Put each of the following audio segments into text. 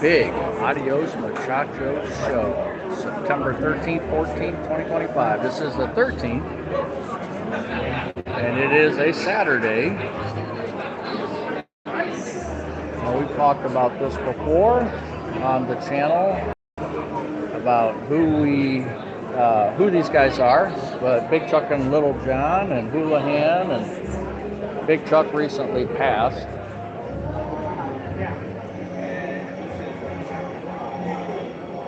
big Adios Muchachos show, September 13th, 14th, 2025. This is the 13th, and it is a Saturday. Now, we've talked about this before on the channel about who these guys are, but Big Chuck and Lil John and Hoolihan, and Big Chuck recently passed.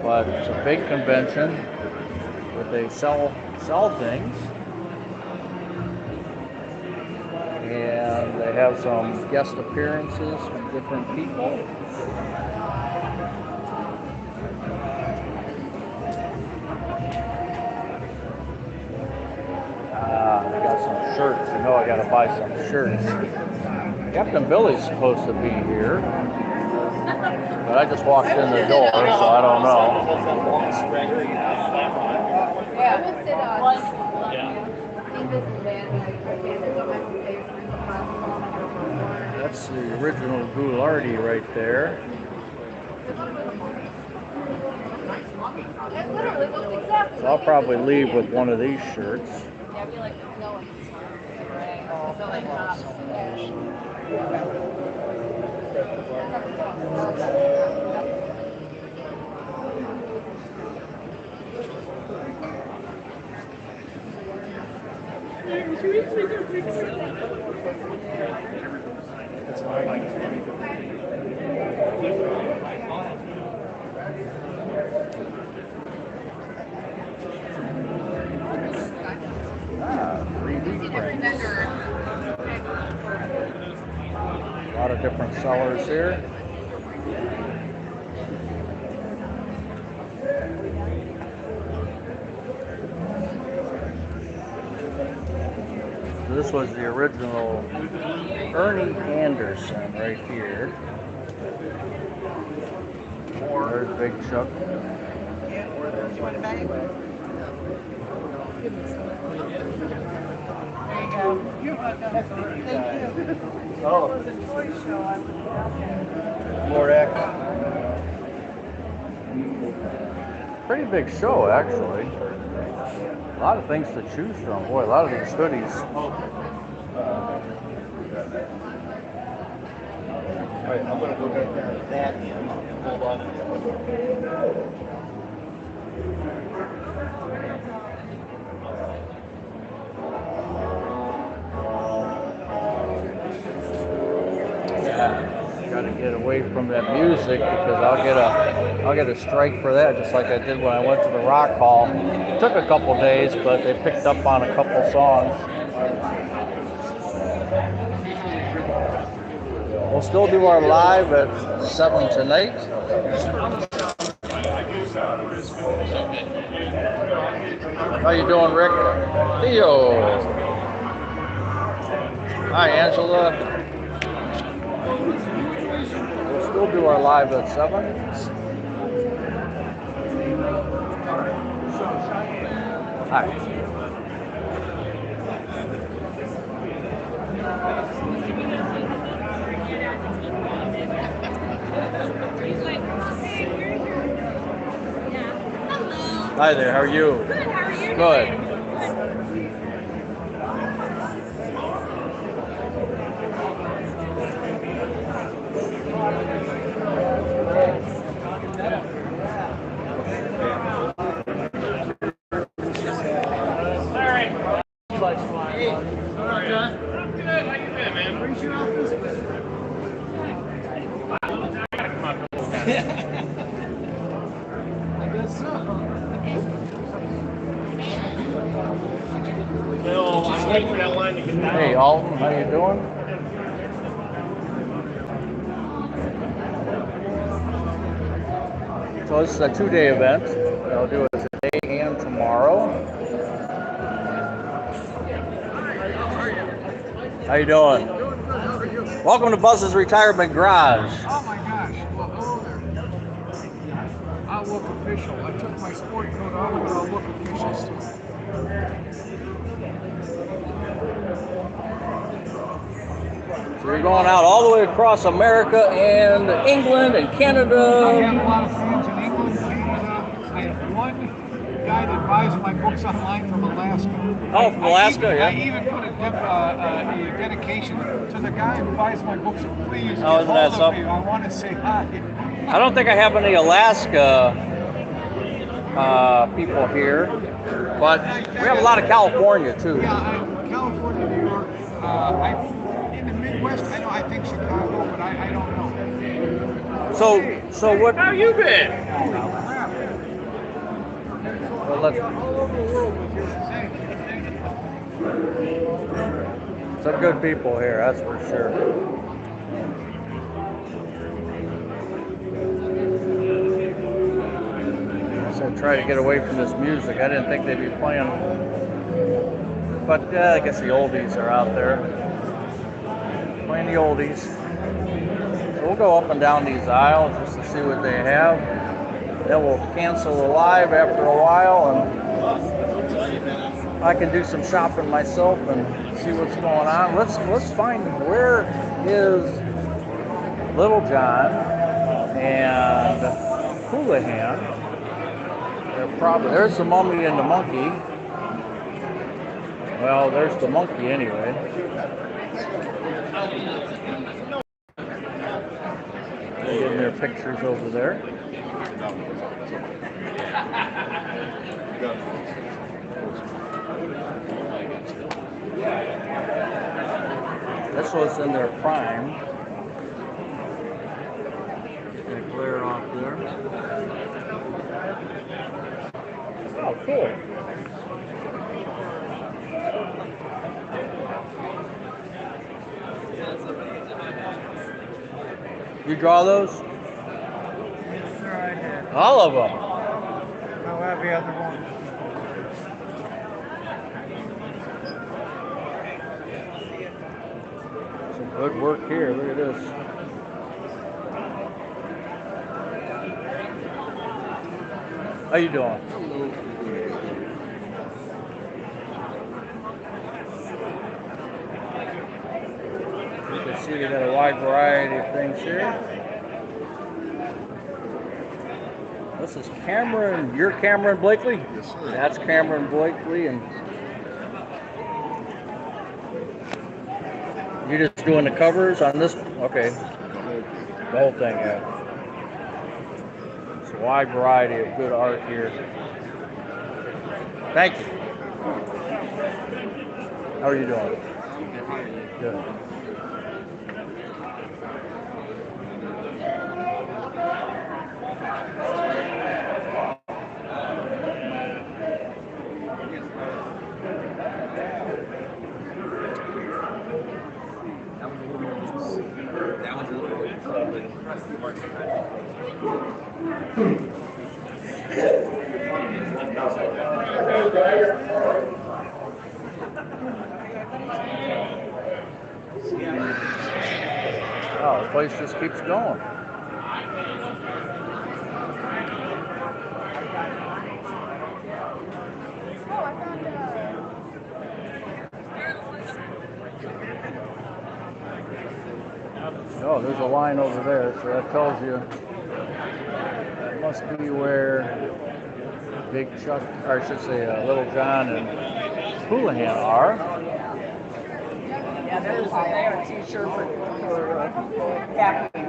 But it's a big convention where they sell things, and they have some guest appearances from different people. I got some shirts. You know I got to buy some shirts. Captain Billy's supposed to be here, but I just walked in the door, so I don't know. That's the original Goulardi right there. So I'll probably leave with one of these shirts. A lot of different sellers here. This was the original Ernie Anderson right here. There's Big Chuck. Oh. More action. Pretty big show, actually. A lot of things to choose from. Boy, a lot of these hoodies. All right, I'm going to go get that in. Hold on. Got to get away from that music because I'll get a strike for that, just like I did when I went to the Rock Hall. It took a couple days, but they picked up on a couple songs. We'll still do our live at 7 tonight. How you doing, Rick? Theo. Hi, Angela. We'll do our live at 7. Hi. Hi there, how are you? Good, how are you? Good. Hey Alton, how you doing? So this is a 2-day event. I'll do it today and tomorrow. How you doing? Welcome to Buzz's Retirement Garage. Oh my gosh, well hello there. I'll look official. I took my sport coat off, but I'll look official still. So you're going out all the way across America and England and I Canada. have a lot of fans in England, Canada. I have one guy that buys my books online from Alaska. Oh, from Alaska, I yeah. even put a dedication to the guy who buys my books. Please Oh, get isn't that hold of me. something? I want to say hi. I don't think I have any Alaska people here, but we have a lot of California too. Yeah, California, New York. In the Midwest, I think Chicago, but I don't know. So what? How you been? Well, let's, All over the world with you. Thank you. some good people here, that's for sure. I said try to get away from this music. I didn't think they'd be playing, but I guess the oldies are out there playing the oldies. So we'll go up and down these aisles just to see what they have. Then we'll cancel the live after a while, and I can do some shopping myself and see what's going on. Let's find where is Lil John and Hoolihan. There's the mummy and the monkey. Well, there's the monkey anyway. They're getting their pictures over there. This was in their prime. Gonna clear off there. Oh, cool. You draw those? Yes, sir, I did. All of them. I'll have the other one. Some good work here. Look at this. How you doing? You can see they got a wide variety of things here. This is Cameron. You're Cameron Blakely? Yes, sir. That's Cameron Blakely, and you're just doing the covers on this? Okay. The whole thing, yeah. It's a wide variety of good art here. Thank you. How are you doing? Good. Oh, the place just keeps going. Oh, there's a line over there, so that tells you that must be where Big Chuck, or I should say Little John and Hoolihan are. Yeah, there's a t-shirt for Captain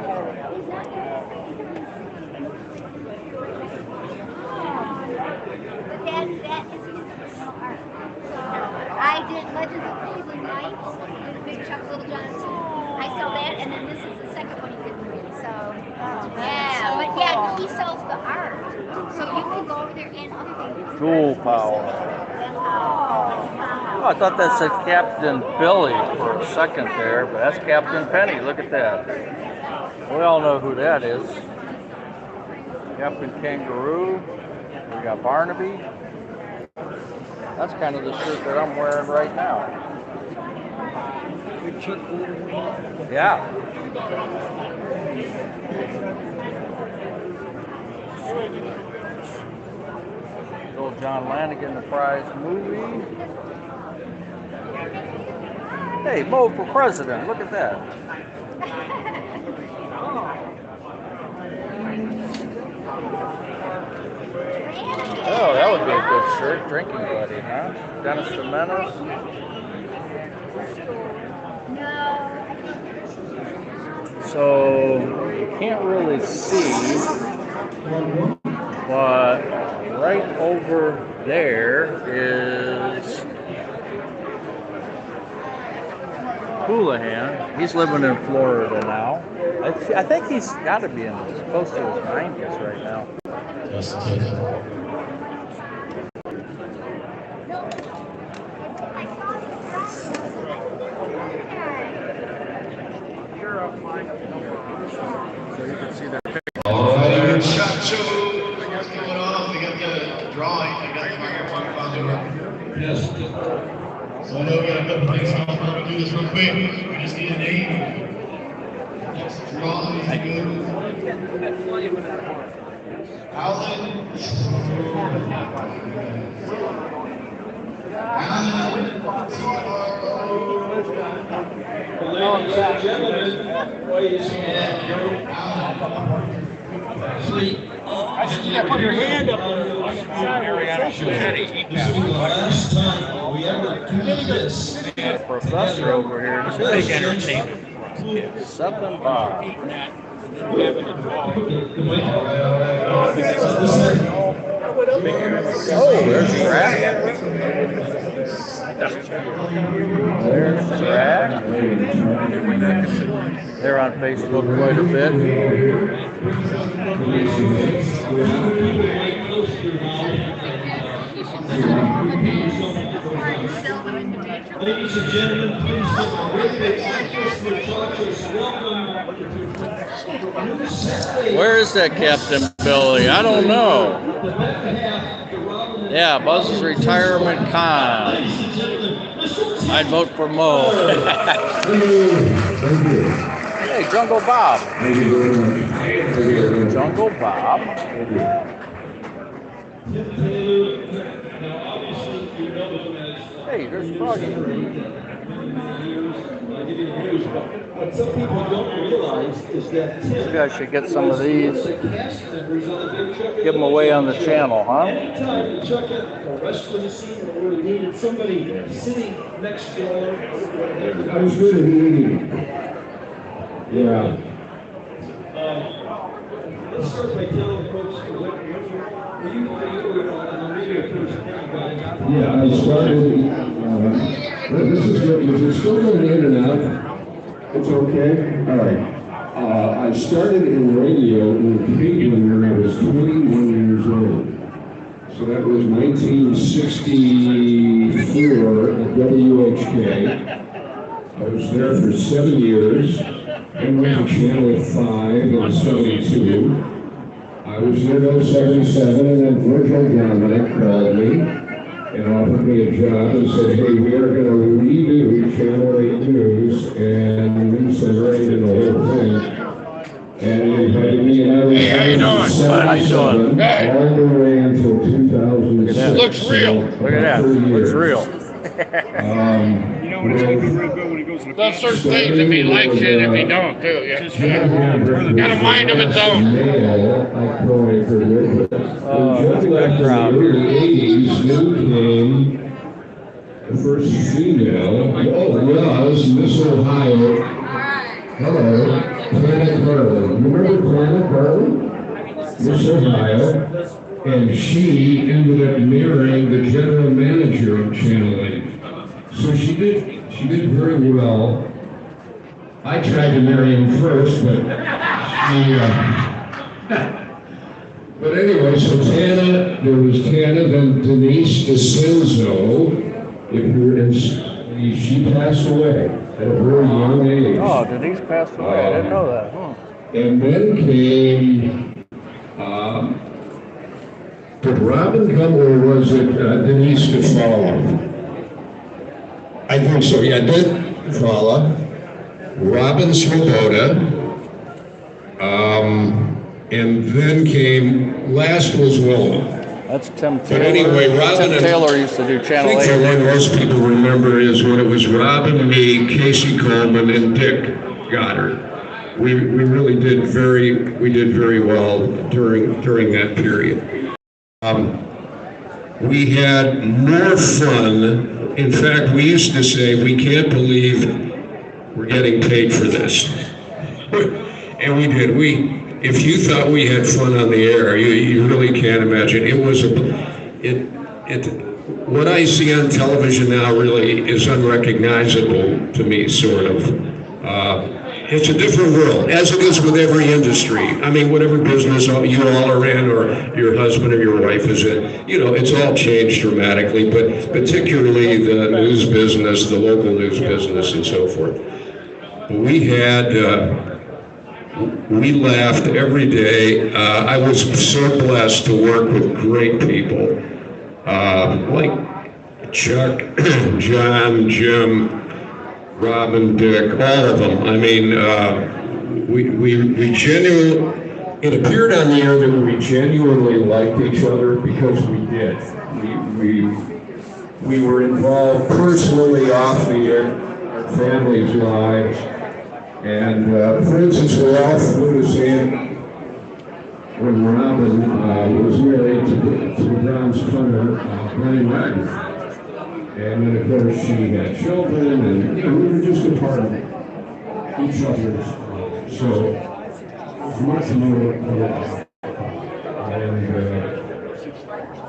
Kennedy. That is original art. I did Legends of Cleveland Knights, did Big Chuck Little John too. I sell that, and then this is the second one he did with me. So yeah, but yeah, he sells the art, so you can go over there and other things. Jewel Power. Oh, I thought that said Captain Billy for a second there, but that's Captain Penny. Look at that. We all know who that is. Captain Kangaroo. We got Barnaby. That's kind of the shirt that I'm wearing right now. Big Chuck Little. Yeah. Lil John Lanigan, the prize movie. Hey, Mo for president. Look at that. Oh, that would be a good shirt. Drinking buddy, huh? Dennis the Menace. So you can't really see, but right over there is Hoolihan. He's living in Florida now. I think he's got to be in close to his 90s right now. So you can see their picture. All right, shot show. What's going on? We got to get a drawing. I got to find out. Yes. So I know we got a couple things on. We're going to do this real quick. We just need a name. Next drawing is good. Alan. Ladies and gentlemen, please. Put your hand up there. This will be the last time we ever do this. Got a professor over here. Big entertainment. 7 Bob. Oh, there's Track. There's Track. They're on Facebook quite a bit. Ladies and gentlemen, please give a great big applause for Chachos. Welcome to Where is that Captain Billy? I don't know. Yeah, Buzz's retirement con. I'd vote for Mo. Hey, Jungle Bob. Jungle Bob. Hey, there's Froggy. What some people don't realize is that You guys should get some of these. Give them away on the channel, huh? anytime the Chuck or wrestling scene or we needed somebody sitting next door. I was good at eating. Yeah. Let's start by telling folks what you Yeah, I started. This is good. Is it still going in and out? It's okay? All right. I started in radio in Cleveland when I was 21 years old. So that was 1964 at WHK. I was there for 7 years. And went to Channel 5 in 72. I was there till 77, and then Virgil Dominic called me and offered me a job and said, hey, we are going to redo Channel 8 News and re-centering the whole thing. And he invited me, and I was How you doing? all the way until 2006. Looks real. Look at that. Looks real. You know, it's gonna be real good when he goes to the there's certain things if he likes it, if he don't too. Yeah. Got a mind of its own. That's a good crowd. In the early 80s, new came the first female. Was Miss Ohio. Hello, Planet Carly. Remember Planet Carly? Miss Ohio. And she ended up marrying the general manager of Channel 8. So she did very well. I tried to marry him first, but but anyway, so there was Tana, then Denise DeCenzo. She passed away at a very young age. Oh, Denise passed away. I didn't know that. And then came. Did Robin come, or was it Denise DeFalla? I think so, yeah, DeFalla, Robin Swoboda, and then last was Wilma. That's Tim Taylor. But anyway, Robin Tim Taylor used to do Channel I think 8. the one most people remember is when it was Robin, me, Casey Coleman, and Dick Goddard. We really did very well during that period. We had more fun. In fact, we used to say, we can't believe we're getting paid for this. And we did. If you thought we had fun on the air, you really can't imagine. What I see on television now really is unrecognizable to me, sort of. It's a different world, as it is with every industry. I mean, whatever business you all are in, or your husband or your wife is in, it's all changed dramatically, but particularly the news business, the local news business, and so forth. We laughed every day. I was so blessed to work with great people, like Chuck, John, Jim, Robin, Dick, all of them. I mean, we genuinely, it appeared on the air that we genuinely liked each other, because we did. We were involved personally off the air, our families' lives. And for instance, we all flew to see when Robin was married to the Browns punter, Brian Wagner. And then, of course, she had children, and we were just a part of each other's. So it's much more of that. And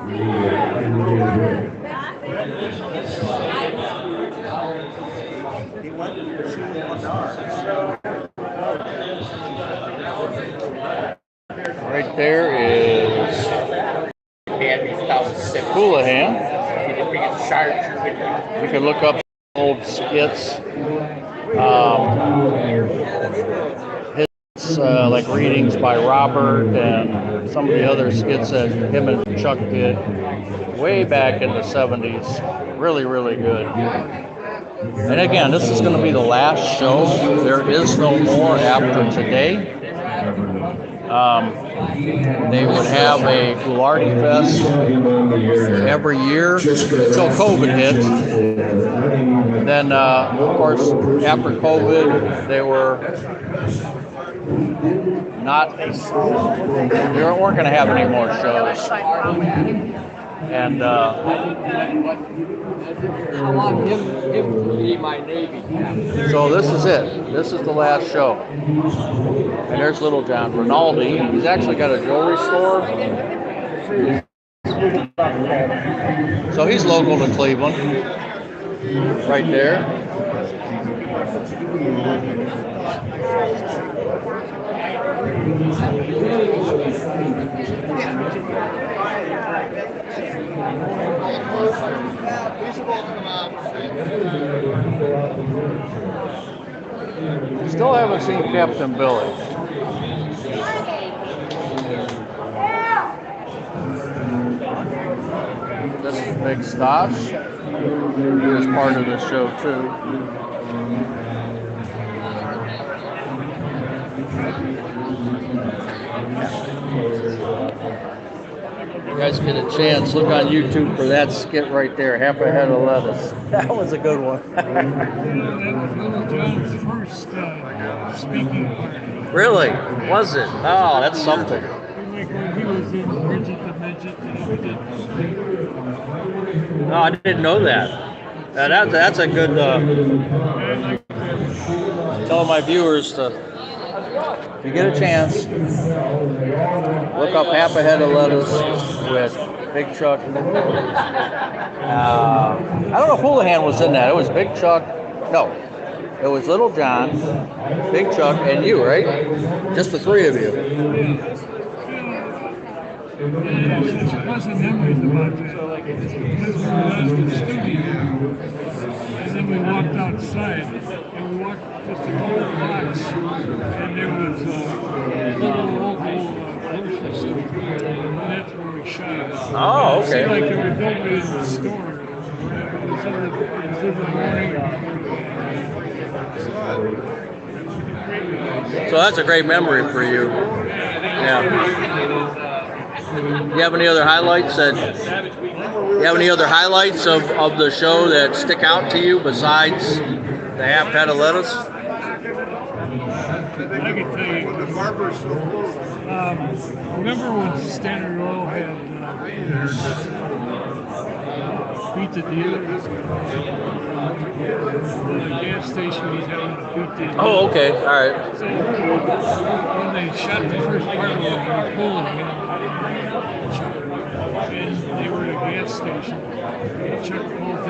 we enjoyed it. Right there is Hoolihan. We can look up old skits. His like readings by Robert and some of the other skits that him and Chuck did way back in the 70s. Really, really good. And again, this is going to be the last show. There is no more after today. They would have a Goularty Fest every year until COVID hit. Then, of course, after COVID, they were not. They weren't going to have any more shows. And so this is it. This is the last show. And there's Lil John Rinaldi. He's actually got a jewelry store. So he's local to Cleveland. Right there. Still haven't seen Captain Billy. This is Big Stosh. He was part of the show too. You guys get a chance, look on YouTube for that skit right there, half a head of lettuce. That was a good one. That was Lil John's first speaking part. Really? Was it? Oh, that's something. Like when he was in Bridget the Midget, he did. No, I didn't know that. That's a good, tell my viewers to, if you get a chance, look up half a head of lettuce with Big Chuck. I don't know if Hoolihan was in that. It was Big Chuck. No, it was Lil John, Big Chuck, and you, right? Just the three of you. Such pleasant memories about that. Because we were left in the studio, and then we walked outside, and we walked just a couple of blocks, and there was a little local grocery store, and that's where we shot it. Oh, okay. It seemed like there was nobody in the store. It was in the morning. So that's a great memory for you. Yeah. You have any other highlights of the show that stick out to you besides the half head of lettuce? I can tell you. Remember when Standard Oil had Beat the Dealer? The gas station was having to beat the dealer. Oh, okay, all right. So when they shot the first part of it, they were pulling him. And they were at a gas station. And Chuck pulled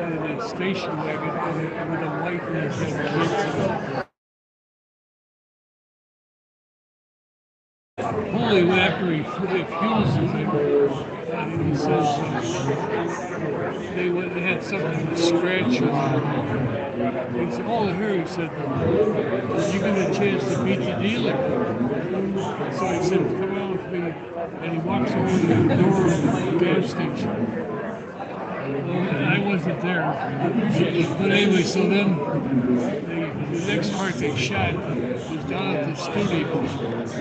in the station wagon with a wife and his kids. Holy, after he fuses him, he says they had something to scratch with him. He said, oh, here, he said, you get a chance to beat the dealer. So he said, come on with me. And he walks over to the door of the gas station. Well, I wasn't there. But anyway, so then the next part they shot was down at the studio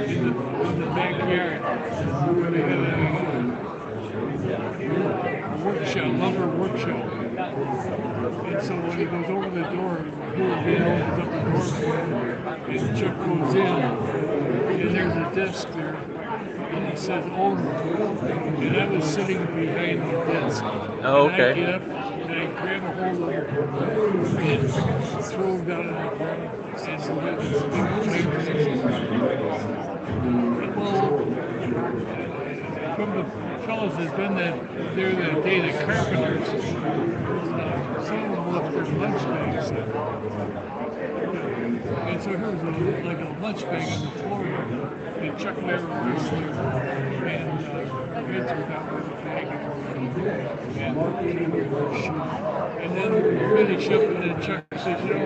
in the backyard where they had a workshop, lumber workshop. And so when he goes over the door, Hoolihan opens up the door for him, and Chuck goes in, and there's a desk there. And it says owner. And I was sitting behind the desk. Oh, okay. And I get up and I grab a hold of it and throw him down on the ground. And so that's well, from the fellows that's been there that day, the carpenters, some of them left their lunch bags. And so here was like a lunch bag on the floor. And Chuck never was there. And heads were down with the bag and then we finish up, and then Chuck says, you know,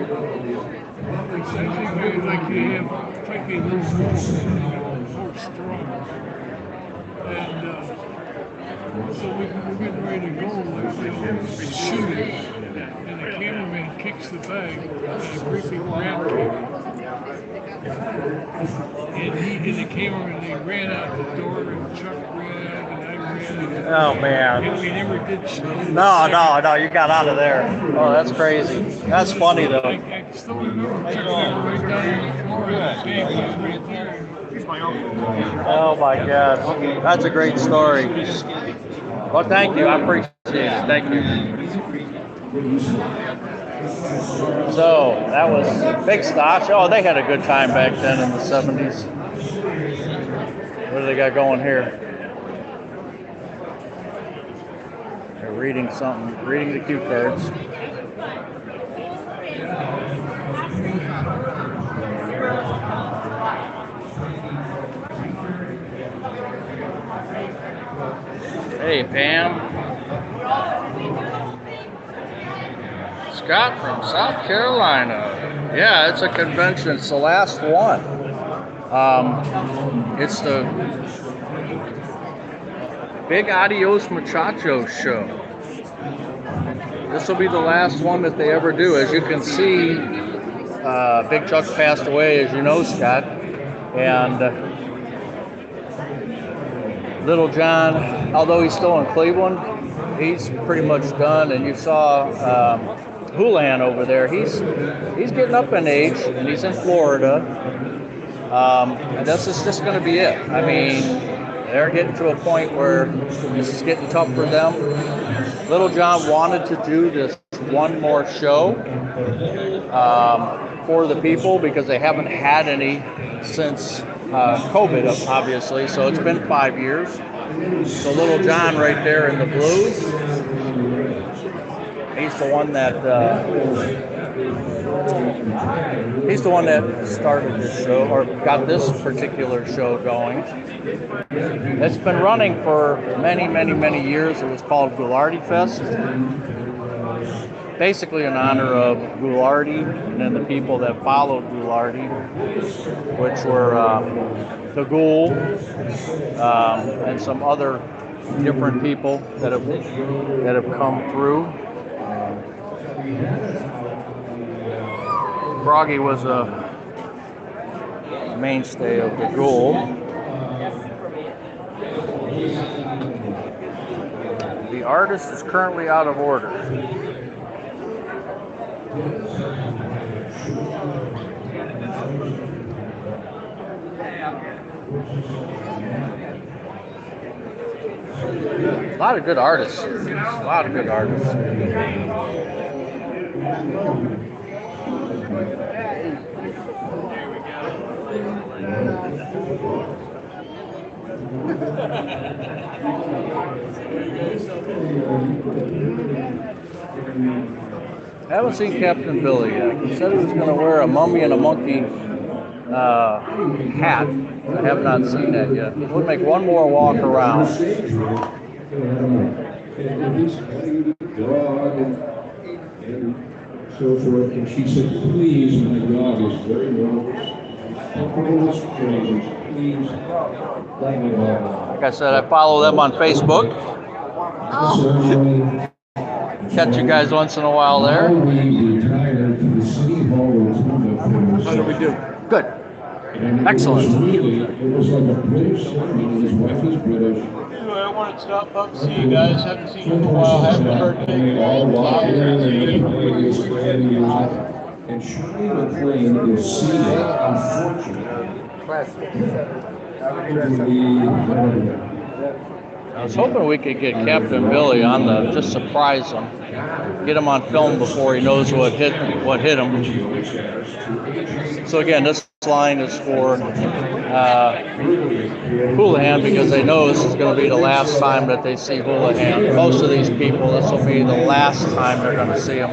it's actually like you have, try to be a little more strong. And so we're getting ready to go, shoot it. And the cameraman kicks the bag, and a great big grab came. And the cameraman, they ran out the door, and Chuck ran out, and I ran out. Oh, man. And we never did shoot. No, you got out of there. Oh, that's crazy. That's funny, though. I still remember Chuck never right down on the floor, and the bag was right there. Oh, my God. That's a great story. Well, thank you. I appreciate it. Thank you. So, that was Big Stosh. Oh, they had a good time back then in the 70s. What do they got going here? They're reading something, reading the cue cards. Hey, Pam. Scott from South Carolina. Yeah, it's a convention. It's the last one. It's the Big Adios Muchachos show. This will be the last one that they ever do. As you can see, Big Chuck passed away, as you know, Scott. And Lil John, although he's still in Cleveland, he's pretty much done. And you saw Hoolihan over there. He's getting up in age, and he's in Florida. And this is just going to be it. I mean, they're getting to a point where this is getting tough for them. Lil John wanted to do this one more show for the people because they haven't had any since COVID, obviously. So it's been 5 years. So Lil John right there in the blues. He's the one that started this show, or got this particular show going. It's been running for many, many, many years. It was called Ghoulardi Fest, basically in honor of Ghoulardi and then the people that followed Ghoulardi, which were the Ghoul and some other different people that have come through. Froggy was a mainstay of the Ghoul. artist is currently out of order. A lot of good artists. A lot of good artists. I haven't seen Captain Billy yet. He said he was going to wear a mummy and a monkey hat. I have not seen that yet. We'll make one more walk around. So forth, and she said, please, my dog is very nervous. Please, let me know. Like I said, I follow them on Facebook. Catch you guys once in a while there. How do we do? Good. Excellent. Anyway, I wanted to stop up and see you guys. Haven't seen you in a while. Happy birthday. And Shirley McLean is seated, unfortunately. I was hoping we could get Captain Billy on the, just surprise him, get him on film before he knows what hit him. So again, this line is for Hoolihan because they know this is going to be the last time that they see Hoolihan. Most of these people, this will be the last time they're going to see him.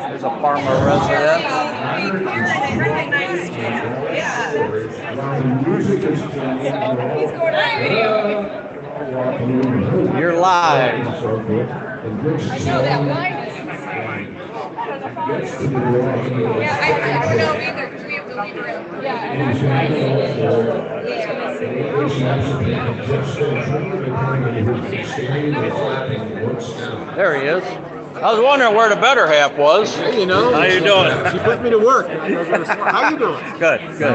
There's a Parma resident. You're live. I know that line is. Yeah, I don't know either because we have to leave her. There he is. I was wondering where the better half was. Hey, you know. How you doing? She put me to work. How you doing? Good, good.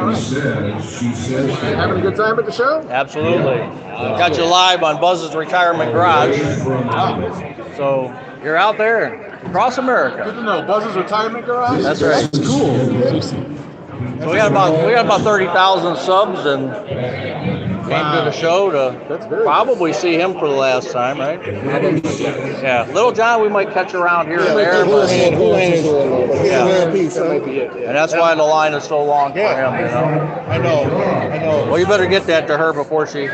Having a good time at the show? Absolutely. Got you live on Buzz's Retirement Garage. So you're out there across America. Good to know. Buzz's Retirement Garage? That's right. That's cool. So we got about 30,000 subs and came to the show to probably see him for the last time, right? Yeah, Lil John we might catch around here and there. And that's why the line is so long for him, you know. I know. Well, you better get that to her before she.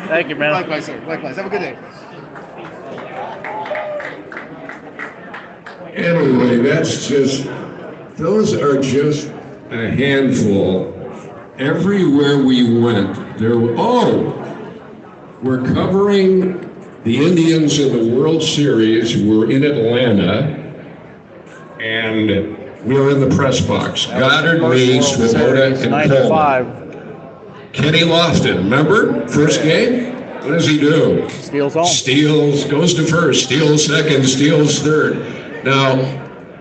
Thank you, man. Likewise, sir. Likewise. Have a good day. Anyway, those are just a handful. Everywhere we went, we're covering the Indians in the World Series. We're in Atlanta, and we're in the press box. Goddard, me, Swoboda, and 95. Coleman. Kenny Lofton, remember? First game? What does he do? Steals home. Steals, goes to first, steals second, steals third. Now,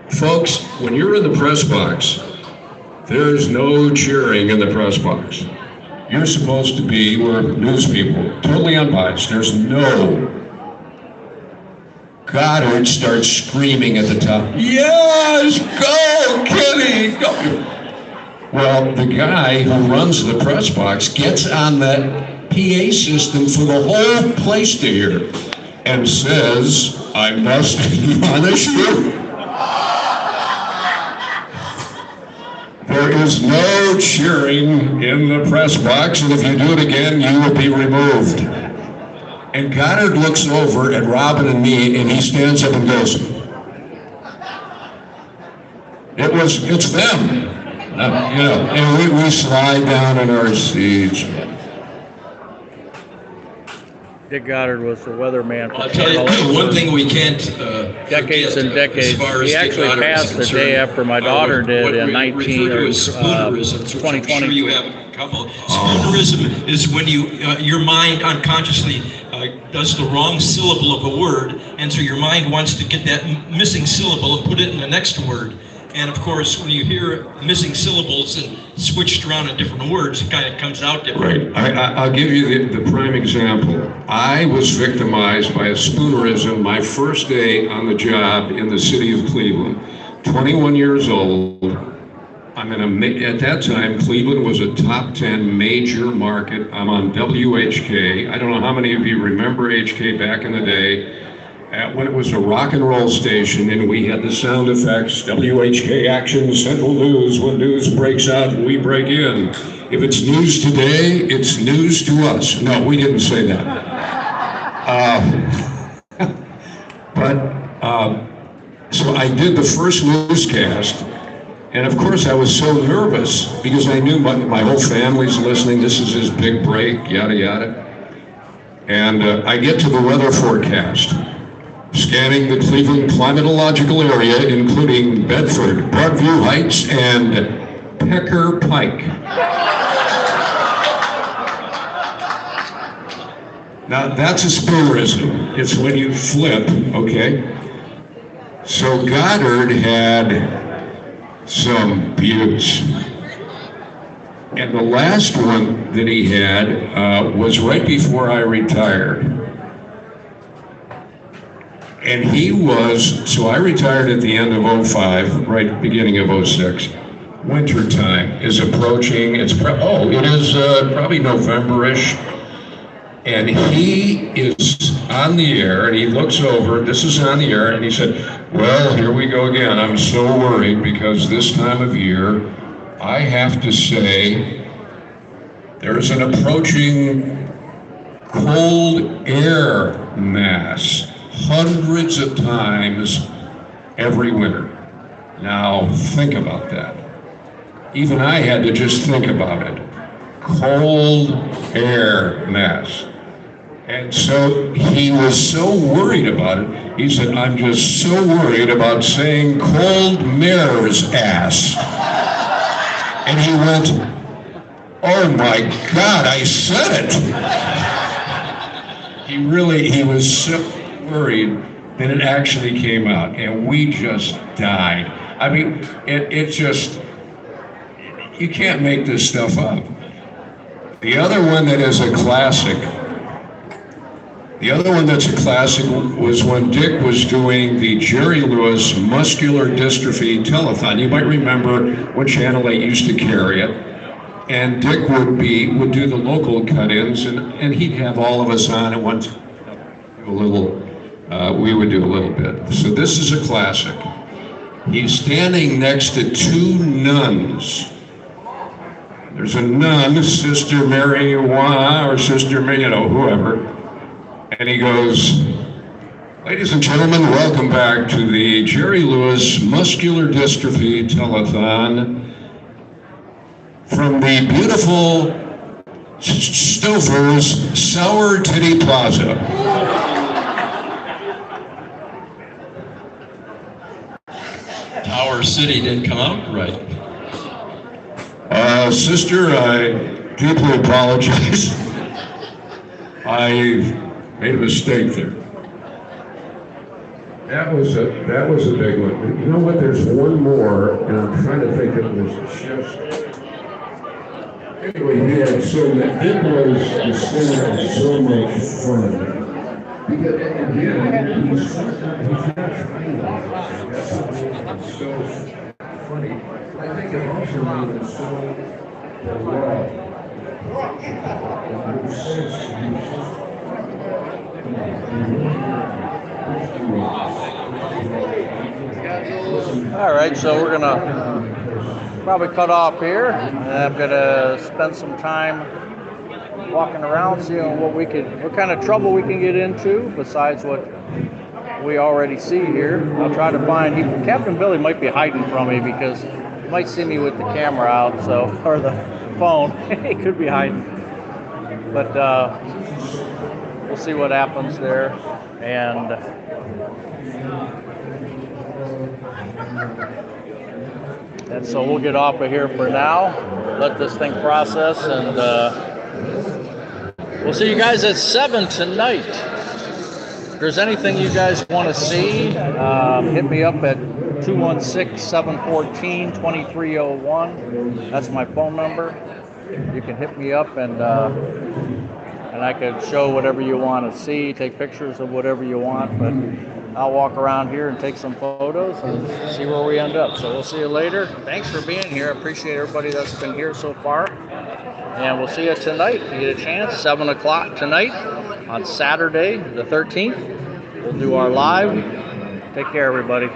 folks, when you're in the press box, there's no cheering in the press box. You're supposed to be, we're news people, totally unbiased. There's no. Goddard starts screaming at the top, yes, go, Kenny, go. Well, the guy who runs the press box gets on the PA system for the whole place to hear and says, I must admonish you. There is no cheering in the press box, and if you do it again, you will be removed. And Goddard looks over at Robin and me, and he stands up and goes, it's them. And we slide down in our seats. Dick Goddard was the weatherman for I'll tell you, one thing we can't decades and decades. As far as He actually passed the day after my daughter did in 2020. I'm sure you have a couple. Spoonerism is when your mind unconsciously does the wrong syllable of a word, and so your mind wants to get that missing syllable and put it in the next word. And of course, when you hear missing syllables and switched around in different words, it kind of comes out different. Right. I'll give you the prime example. I was victimized by a spoonerism my first day on the job in the city of Cleveland. 21 years old. At that time, Cleveland was a top 10 major market. I'm on WHK. I don't know how many of you remember HK back in the day. When it was a rock and roll station and we had the sound effects, WHK Action, Central News, when news breaks out, we break in. If it's news today, it's news to us. No, we didn't say that. So I did the first newscast, and of course I was so nervous because I knew my whole family's listening, this is his big break, yada yada. And I get to the weather forecast. Scanning the Cleveland climatological area, including Bedford, Broadview Heights, and Pecker Pike. Now, that's a spoonerism. It's when you flip, okay? So Goddard had some buttes. And the last one that he had was right before I retired. And he was, so I retired at the end of 05, right beginning of 06. Winter time is approaching, it is probably November-ish. And he is on the air and he looks over, this is on the air, and he said, well, here we go again. I'm so worried because this time of year, I have to say, there's an approaching cold air mass. Hundreds of times every winter. Now think about that. Even I had to just think about it. Cold air mass. And so he was so worried about it, he said, I'm just so worried about saying cold mare's ass. And he went, oh my God, I said it. He was so worried that it actually came out, and we just died. I mean, it just, you can't make this stuff up. The other one that is a classic, was when Dick was doing the Jerry Lewis Muscular Dystrophy Telethon. You might remember when Channel 8 used to carry it. And Dick would do the local cut-ins, and he'd have all of us on at once. We would do a little bit. So this is a classic. He's standing next to two nuns. There's a nun, Sister Mary or Sister Mary, whoever. And he goes, ladies and gentlemen, welcome back to the Jerry Lewis Muscular Dystrophy Telethon from the beautiful Stouffer's Sour Titty Plaza. Tower City didn't come out right. Sister, I deeply apologize. I made a mistake there. That was a big one. You know what? There's one more, and I'm trying to think it was just. Anyway, he had so much. It was so much fun. Because again, he's not trying to. That's so funny. I think it also made it so All right, so we're gonna probably cut off here, and I'm gonna spend some time walking around, seeing what kind of trouble we can get into besides what we already see here. I'll try to find. Captain Billy might be hiding from me because he might see me with the camera out, or the phone. He could be hiding, but we'll see what happens there. And so we'll get off of here for now, let this thing process, and we'll see you guys at 7 tonight. If there's anything you guys want to see, hit me up at 216-714-2301. That's my phone number. You can hit me up, and I can show whatever you want to see, take pictures of whatever you want, but I'll walk around here and take some photos and see where we end up. So we'll see you later. Thanks for being here. I appreciate everybody that's been here so far. And we'll see you tonight if you get a chance, 7 o'clock tonight on Saturday the 13th. We'll do our live. Take care, everybody.